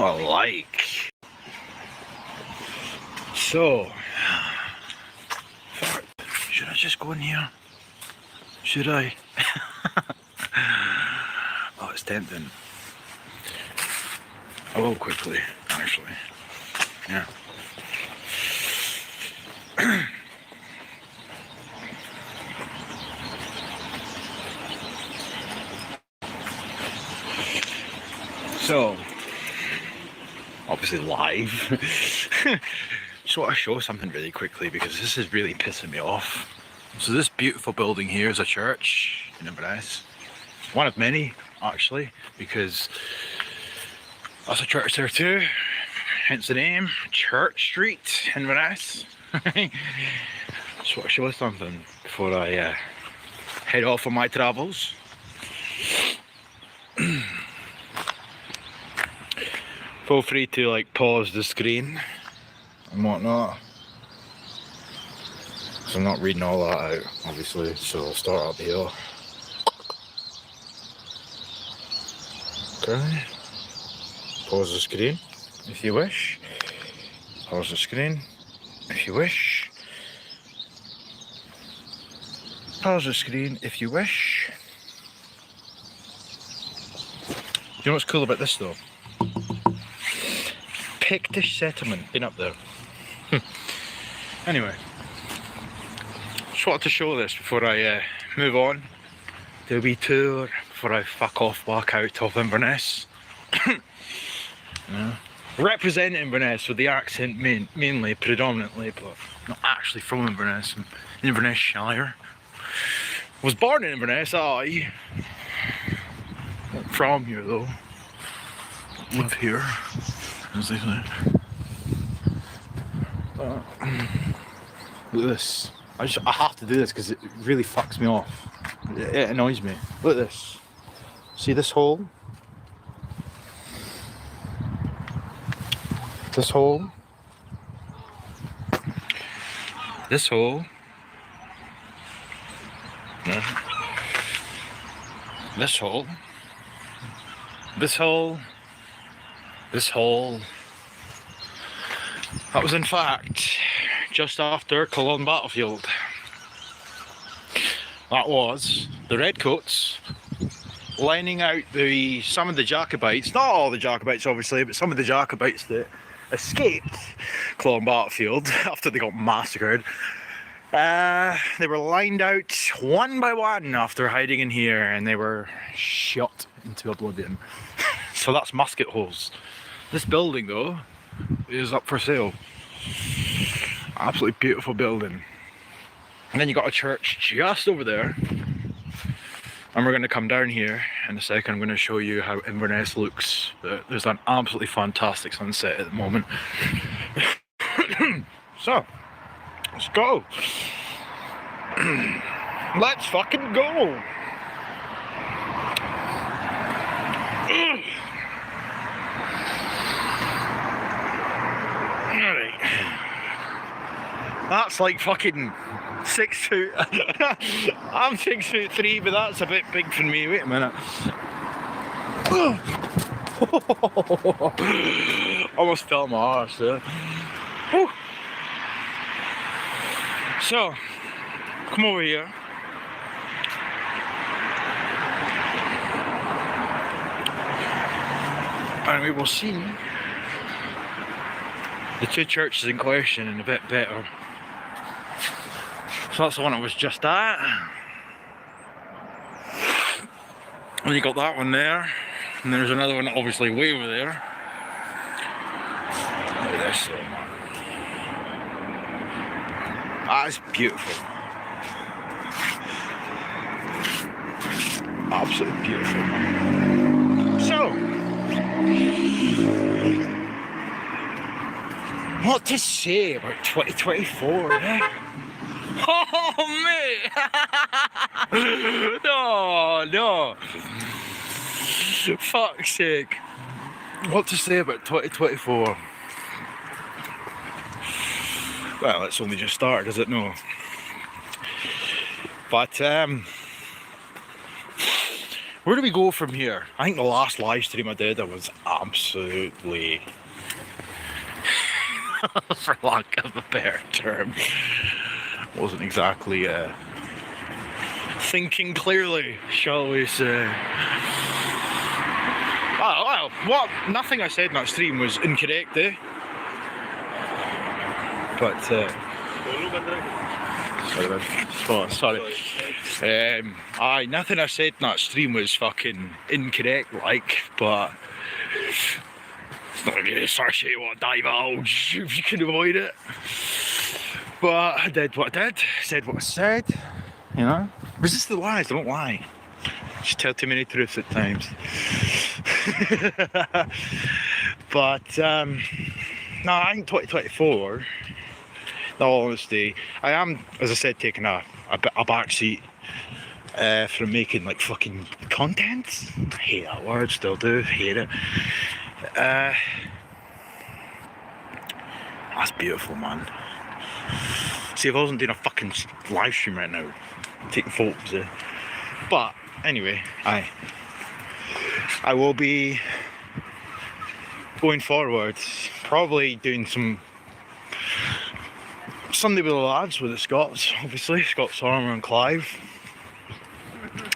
what I like. So, should I just go in here? Should I? Oh, it's tempting. I will quickly, actually. Yeah. So, obviously live. Just want to show something really quickly because this is really pissing me off. So this beautiful building here is a church in Inverness. One of many, actually, because that's a church there too. Hence the name, Church Street, Inverness. Just want to show something before I head off on my travels. Feel free to like pause the screen and whatnot. So I'm not reading all that out, obviously, so I'll start up here. Okay. Pause the screen if you wish. Pause the screen if you wish. Pause the screen if you wish. You know what's cool about this though? Pictish settlement, been up there. Anyway, just wanted to show this before I move on. Do a wee tour before I fuck off back out of Inverness. Yeah. Represent Inverness with the accent mainly, predominantly, but not actually from Inverness. I'm Inverness Shire. Was born in Inverness, aye. Not from here though. Live here, as they say. Look at this. I have to do this because it really fucks me off. It annoys me. Look at this. See this hole? This hole? This hole? No. This hole? This hole? This hole? That was in fact just after Cologne battlefield. That was the redcoats lining out some of the Jacobites, not all the Jacobites obviously, but some of the Jacobites that escaped Cologne battlefield after they got massacred. They were lined out one by one after hiding in here, and they were shot into oblivion. So that's musket holes. This building though is up for sale. Absolutely beautiful building. And then you got a church just over there. And we're going to come down here in a second. I'm going to show you how Inverness looks. There's an absolutely fantastic sunset at the moment. So, let's go. Let's fucking go. Alright. That's like fucking 6 foot. I'm 6'3", but that's a bit big for me. Wait a minute. Almost fell my arse there. So, come over here. And we will see the two churches in question in a bit better. So that's the one I was just at. And you got that one there. And there's another one obviously way over there. Look at this though, man. That's beautiful. Absolutely beautiful, man. So, what to say about 2024, eh? Oh, mate! No. Fuck's sake. What to say about 2024? Well, it's only just started, is it? No. But, Where do we go from here? I think the last live stream I did, I was absolutely, for lack of a better term, wasn't exactly thinking clearly, shall we say. Well, nothing I said in that stream was incorrect, eh? But, sorry. Aye, nothing I said in that stream was fucking incorrect, like, but it's not really associate what dive out if you can avoid it. But I did what I did, said what I said, you know? Resist the lies, don't lie. Just tell too many truths at times. But, no, I think 2024, in all honesty, I am, as I said, taking a back seat from making like fucking content. I hate that word, still do, hate it. That's beautiful, man. See, if I wasn't doing a fucking live stream right now, taking photos, but anyway, I will be going forward, probably doing some Sunday with the lads, with the Scots, obviously, Scott Sormer and Clive.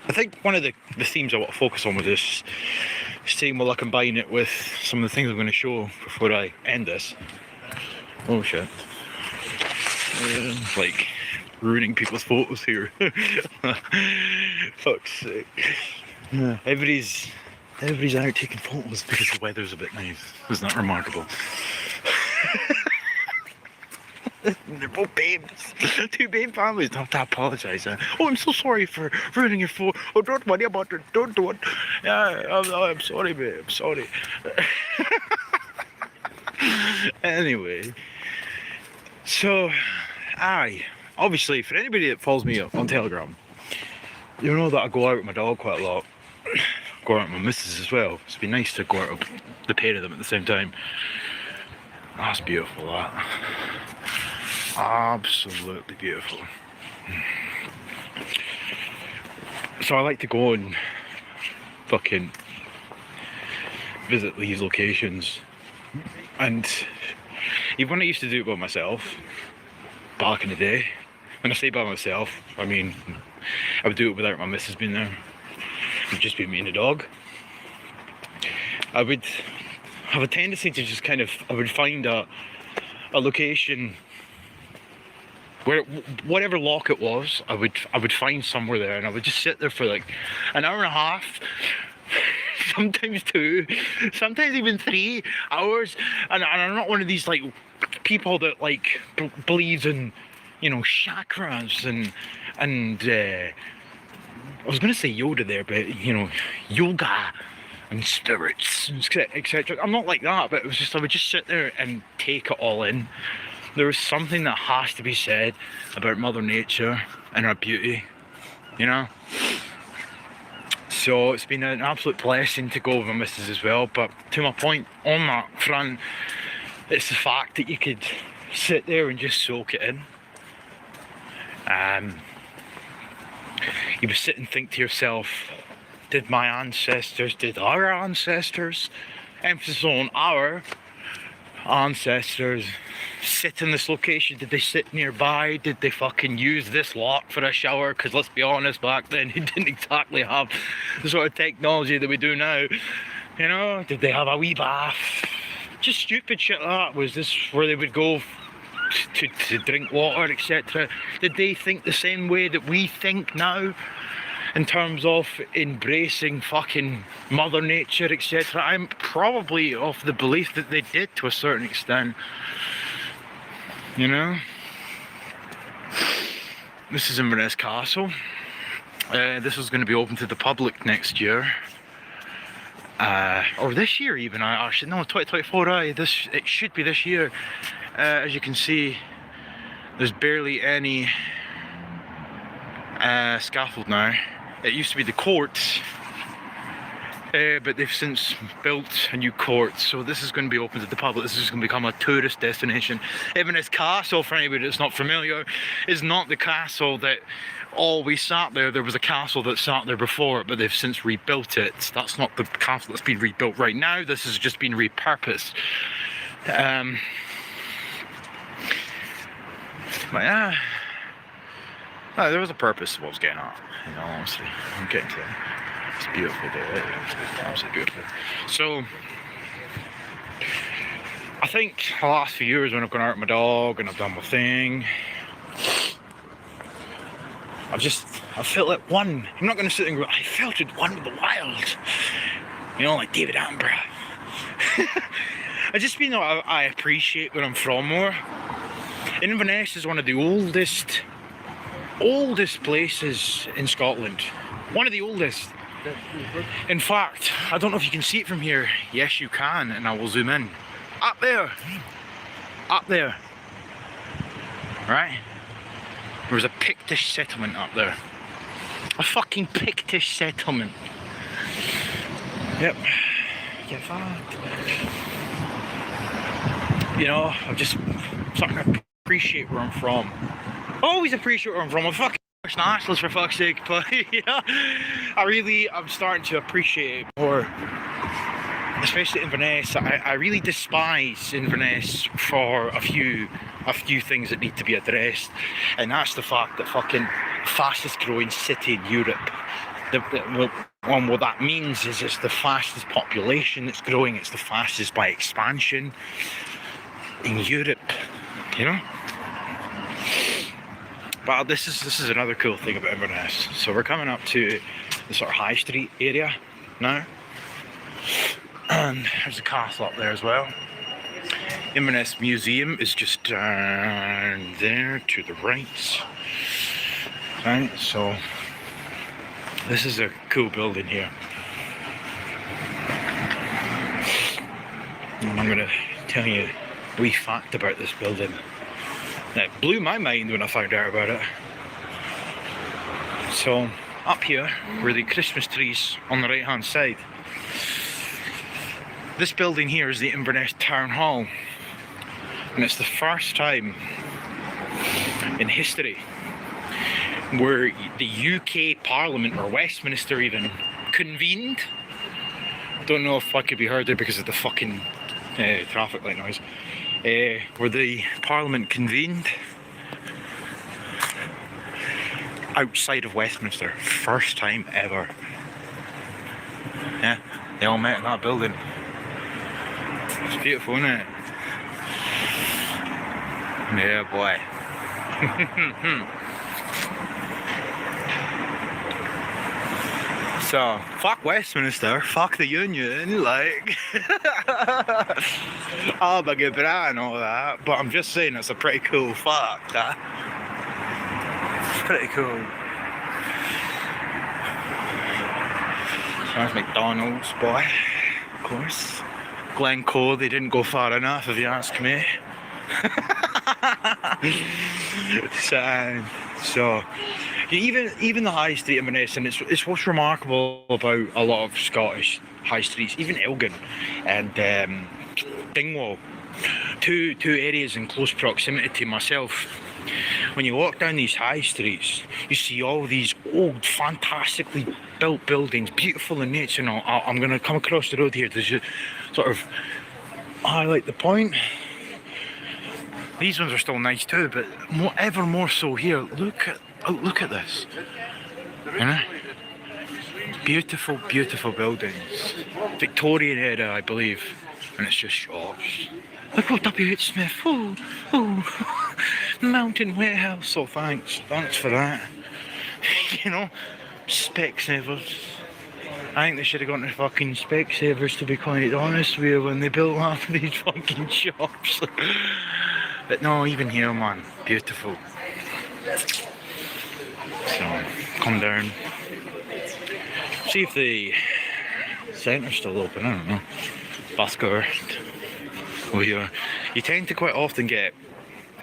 I think one of the themes I want to focus on with this stream, while I combine it with some of the things I'm going to show before I end this. Oh shit. Like, ruining people's photos here. Fuck's sake. Yeah, everybody's out taking photos because the weather's a bit nice. Isn't that remarkable? They're both babes. Two babe families. Don't have to apologise. Oh, I'm so sorry for ruining your photo. Oh, don't worry about it. Don't do it. Yeah, I'm sorry, babe. I'm sorry. Anyway, so, obviously, for anybody that follows me on Telegram, you know that I go out with my dog quite a lot. Go out with my missus as well. It's been nice to go out with the pair of them at the same time. That's beautiful, that. Absolutely beautiful. So I like to go and fucking visit these locations, and even when I used to do it by myself back in the day, when I say by myself, I mean I would do it without my missus being there. It would just be me and the dog. I would have a tendency to just kind of, I would find a location where, whatever lock it was, I would find somewhere there, and I would just sit there for like an hour and a half, sometimes 2, sometimes even 3 hours, and I'm not one of these like people that like believes in, you know, chakras and I was gonna say Yoda there, but you know, yoga and spirits, etc. I'm not like that, but it was just, I would just sit there and take it all in. There is something that has to be said about Mother Nature and her beauty, you know? So it's been an absolute blessing to go with my missus as well, but to my point on that front, it's the fact that you could sit there and just soak it in. You would sit and think to yourself, did my ancestors, did our ancestors, emphasis on our ancestors, sit in this location? Did they sit nearby? Did they fucking use this lock for a shower? Because let's be honest, back then you didn't exactly have the sort of technology that we do now. You know, did they have a wee bath? Just stupid shit like that. Was this where they would go to drink water, etc.? Did they think the same way that we think now, in terms of embracing fucking Mother Nature, etc.? I'm probably of the belief that they did to a certain extent. You know? This is Inverness Castle. This is going to be open to the public next year. Or this year even, actually, no, 2024, it should be this year. As you can see, there's barely any scaffold now. It used to be the courts, but they've since built a new court, so this is going to be open to the public. This is going to become a tourist destination. Inverness Castle, for anybody that's not familiar, is not the castle that always sat there. There was a castle that sat there before, but they've since rebuilt it. That's not the castle that's been rebuilt right now. This has just been repurposed. But yeah, there was a purpose to what was getting at, in all honesty. I'm getting to it. It's a beautiful day, right? It's absolutely beautiful. So, I think the last few years when I've gone out with my dog and I've done my thing, I felt like one. I'm not going to sit and go, I felt it one with the wild. You know, like David Attenborough. I just mean that I appreciate where I'm from more. Inverness is one of the oldest places in Scotland. One of the oldest. In fact, I don't know if you can see it from here. Yes, you can, and I will zoom in. Up there. Up there. Right? There was a Pictish settlement up there. A fucking Pictish settlement. Yep. Get fucked. You know, I'm just starting to appreciate where I'm from. Always appreciate where I'm from. I'm fucking nationalist for fuck's sake, but yeah, I'm starting to appreciate it more, especially Inverness. I really despise Inverness for a few things that need to be addressed, and that's the fact that fucking fastest growing city in Europe. What that means is it's the fastest population that's growing. It's the fastest by expansion in Europe, you know. But this is another cool thing about Inverness. So we're coming up to the sort of high street area now, and there's a castle up there as well. Inverness Museum is just down there to the right. Right, so this is a cool building here. And I'm gonna tell you a wee fact about this building. It blew my mind when I found out about it. So, up here were the Christmas trees on the right hand side. This building here is the Inverness Town Hall. And it's the first time in history where the UK Parliament, or Westminster even, convened. Don't know if I could be heard there because of the fucking traffic light noise. Where the Parliament convened outside of Westminster. First time ever. Yeah, they all met in that building. It's beautiful, isn't it? Yeah, boy. So, fuck Westminster, fuck the Union, like, oh, but good and all that, but I'm just saying it's a pretty cool fact, huh? It's pretty cool. There's McDonald's, boy, of course. Glencoe, they didn't go far enough, if you ask me. So even the high street of Inverness, and it's what's remarkable about a lot of Scottish high streets, even Elgin and Dingwall, two areas in close proximity to myself. When you walk down these high streets, you see all these old, fantastically built buildings, beautiful in nature. And I'm going to come across the road here to just sort of highlight the point. These ones are still nice too, but ever more so here. Look at this. You know? Beautiful, beautiful buildings. Victorian era, I believe, and it's just shops. Look what W.H. Smith. Oh, Mountain Warehouse. Oh, thanks for that. You know, Specsavers. I think they should have gone to fucking Specsavers, to be quite honest with you, when they built half of these fucking shops. But no, even here, man, beautiful. So, come down. See if the centre's still open, I don't know. Bathurst. Oh yeah. You tend to quite often get,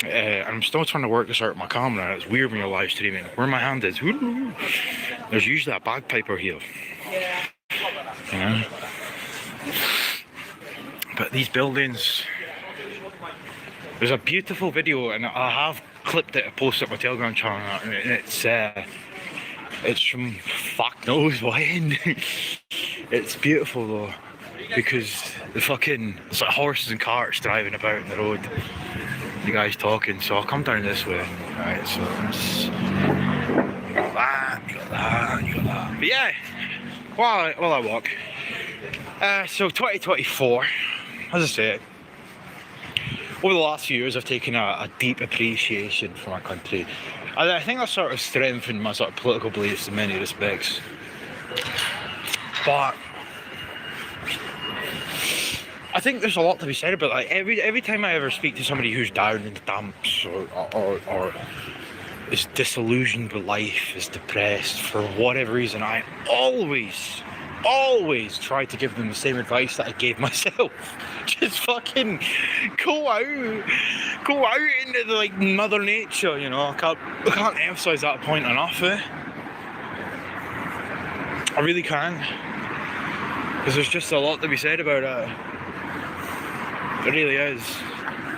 I'm still trying to work this out with my camera, it's weird when you're live streaming. Where my hand is, there's usually a bagpiper here. you know. But these buildings, there's a beautiful video, and I have clipped it and posted it on my Telegram channel, and it's from fuck knows when. It's beautiful though, because it's like horses and carts driving about in the road, you guys talking. So I'll come down this way. Alright, so it's you got that. But yeah, while I walk. So 2024, as I said, over the last few years I've taken a deep appreciation for my country. I think that's sort of strengthened my sort of political beliefs in many respects. But I think there's a lot to be said about like every time I ever speak to somebody who's down in the dumps or is disillusioned with life, is depressed for whatever reason, I always try to give them the same advice that I gave myself. Just fucking go out into the, like, Mother Nature, you know. I can't emphasize that point enough. I really can, because there's just a lot to be said about it. It really is.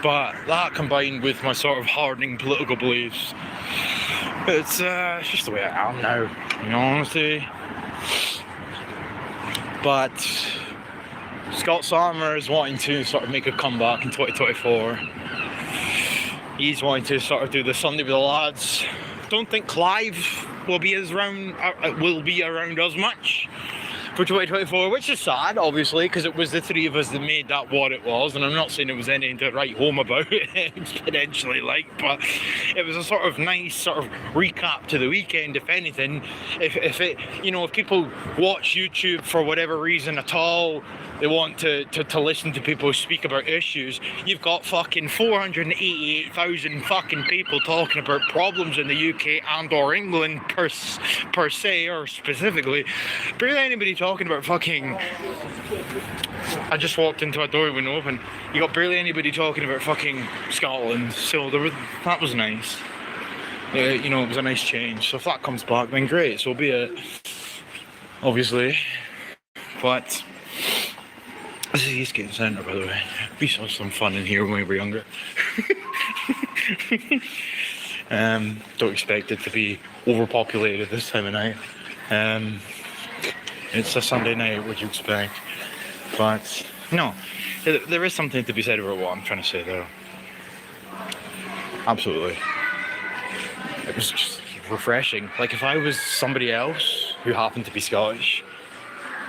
But that combined with my sort of hardening political beliefs, it's just the way I am now, in all honesty. But Scott Sarmer is wanting to sort of make a comeback in 2024. He's wanting to sort of do the Sunday with the lads. Don't think Clive will be around as much for 2024, which is sad, obviously, because it was the three of us that made that what it was, and I'm not saying it was anything to write home about exponentially, but it was a sort of nice sort of recap to the weekend, if anything. If people watch YouTube for whatever reason at all, they want to listen to people speak about issues, you've got fucking 488,000 fucking people talking about problems in the UK and or England per se, or specifically. Barely anybody talking about fucking... I just walked into a door window open. You got barely anybody talking about fucking Scotland, so that was nice. It was a nice change. So if that comes back, then great, so be it. Obviously. But this is Eastgate Centre, by the way. We saw some fun in here when we were younger. Don't expect it to be overpopulated this time of night. It's a Sunday night, what you expect. But no, there is something to be said about what I'm trying to say though. Absolutely. It was just refreshing. Like, if I was somebody else who happened to be Scottish,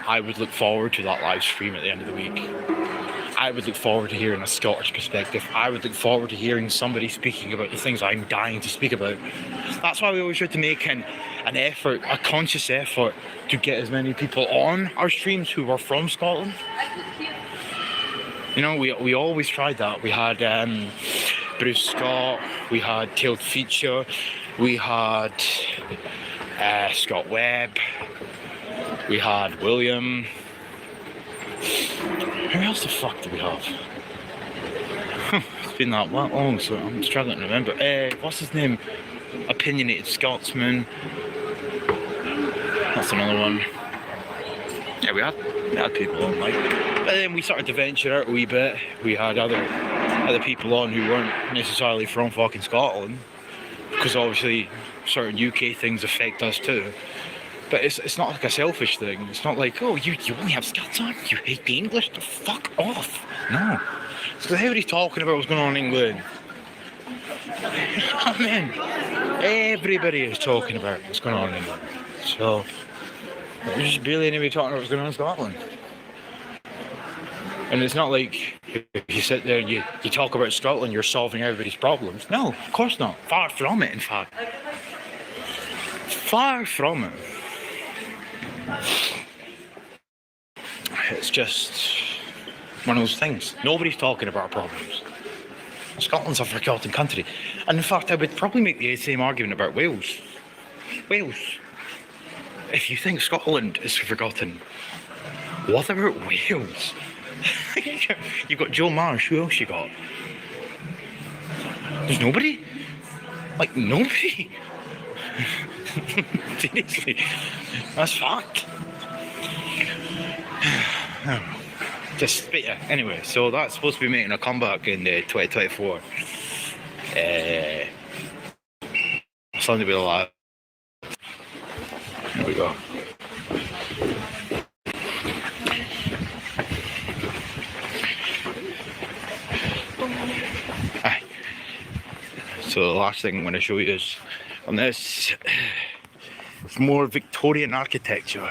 I would look forward to that live stream at the end of the week. I would look forward to hearing a Scottish perspective. I would look forward to hearing somebody speaking about the things I'm dying to speak about. That's why we always try to make an effort, a conscious effort, to get as many people on our streams who are from Scotland. We always tried that. We had Bruce Scott, we had Tailed Feature, we had Scott Webb, we had William. Who else the fuck do we have? It's been that long, so I'm struggling to remember. What's his name? Opinionated Scotsman. That's another one. Yeah, we had people on, like. But then we started to venture out a wee bit. We had other people on who weren't necessarily from fucking Scotland, because obviously certain UK things affect us too. But it's not like a selfish thing. It's not like, oh, you only have Scots on? You hate the English? Fuck off. No. It's because everybody's talking about what's going on in England. I mean, everybody is talking about what's going on in England. So, there's just barely anybody talking about what's going on in Scotland. And it's not like if you sit there and you talk about Scotland, you're solving everybody's problems. No, of course not. Far from it, in fact. Far from it. It's just one of those things. Nobody's talking about our problems. Scotland's a forgotten country. And in fact, I would probably make the same argument about Wales. Wales. If you think Scotland is forgotten, what about Wales? You've got Joe Marsh. Who else you got? There's nobody? Like, nobody? Seriously, that's fact. Just, but yeah, anyway, so that's supposed to be making a comeback in 2024. Something to be alive. There we go. So the last thing I'm going to show you is on this. It's more Victorian architecture.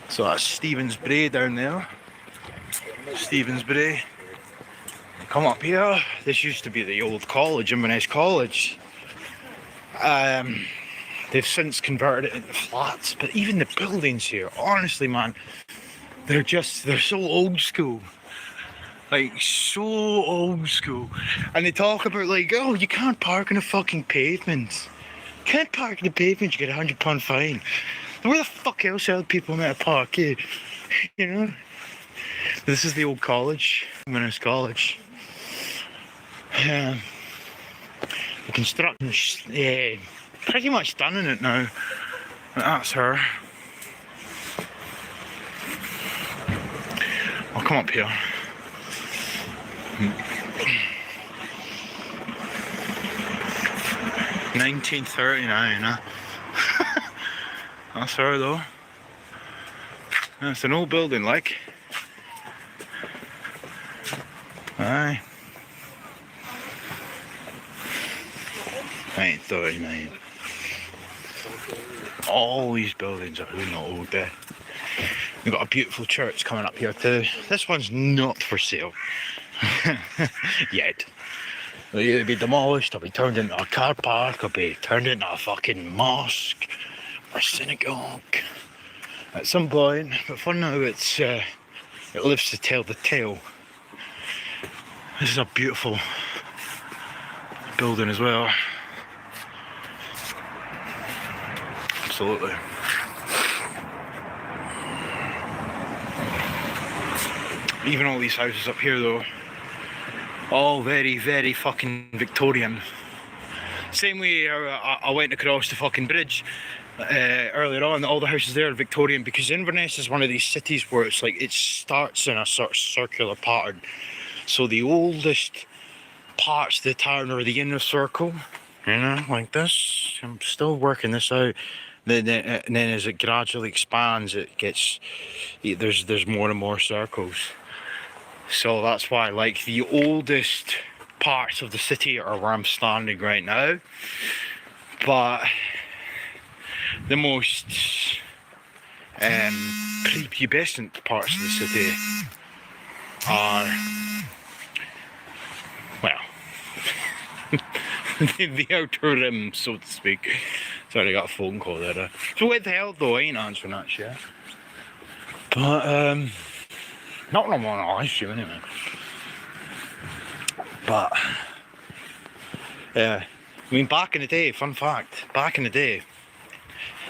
So that's Stephen's Brae down there. Stephen's Brae. Come up here. This used to be the old college, Inverness College. They've since converted it into flats, but even the buildings here, honestly, man, they're so old school. Like, so old school. And they talk about, like, oh, you can't park on the fucking pavement. Can't park on the pavement, you get a £100 fine. Where the fuck else are people meant to park? You know? This is the old college, Inverness College. The construction's pretty much done in it now. That's her. I'll come up here. 1939, huh? That's her though. It's an old building, like. Aye. 1939. All these buildings are really not old there. We've got a beautiful church coming up here too. This one's not for sale. Yet. It'll either be demolished or be turned into a car park or be turned into a fucking mosque or synagogue at some point. But for now it lives to tell the tale. This is a beautiful building as well. Absolutely. Even all these houses up here though, all very, very fucking Victorian. Same way I went across the fucking bridge earlier on, all the houses there are Victorian, because Inverness is one of these cities where it's like it starts in a sort of circular pattern. So the oldest parts of the town are the inner circle, you know, like this. I'm still working this out. And then as it gradually expands, it gets, there's more and more circles. So that's why, like, the oldest parts of the city are where I'm standing right now. But the most prepubescent parts of the city are, well, the outer rim, so to speak. Sorry, I got a phone call there. So what the hell though, I ain't answering that shit. But, not on one ice you anyway. But, I mean, back in the day, fun fact, back in the day,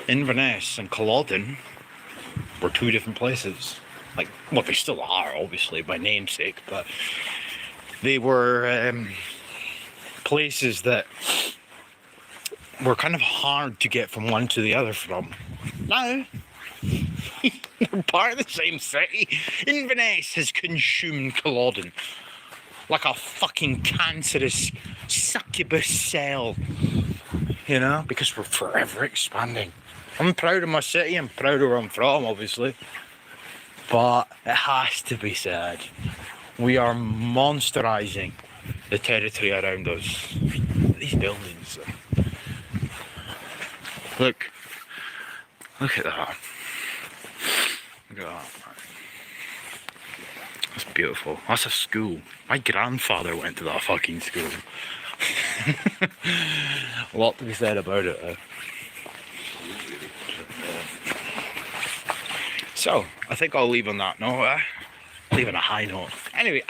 Inverness and Culloden were two different places. Like, well, they still are, obviously, by namesake, but they were places that were kind of hard to get from one to the other from. Now, they're part of the same city. Inverness has consumed Culloden like a fucking cancerous succubus cell, you know, because we're forever expanding. I'm proud of my city, I'm proud of where I'm from, obviously, but it has to be said, we are monsterizing the territory around us. These buildings, look at that. Look at that. That's beautiful. That's a school. My grandfather went to that fucking school. A lot to be said about it. So, I think I'll leave on that note. Leave on a high note. Anyway,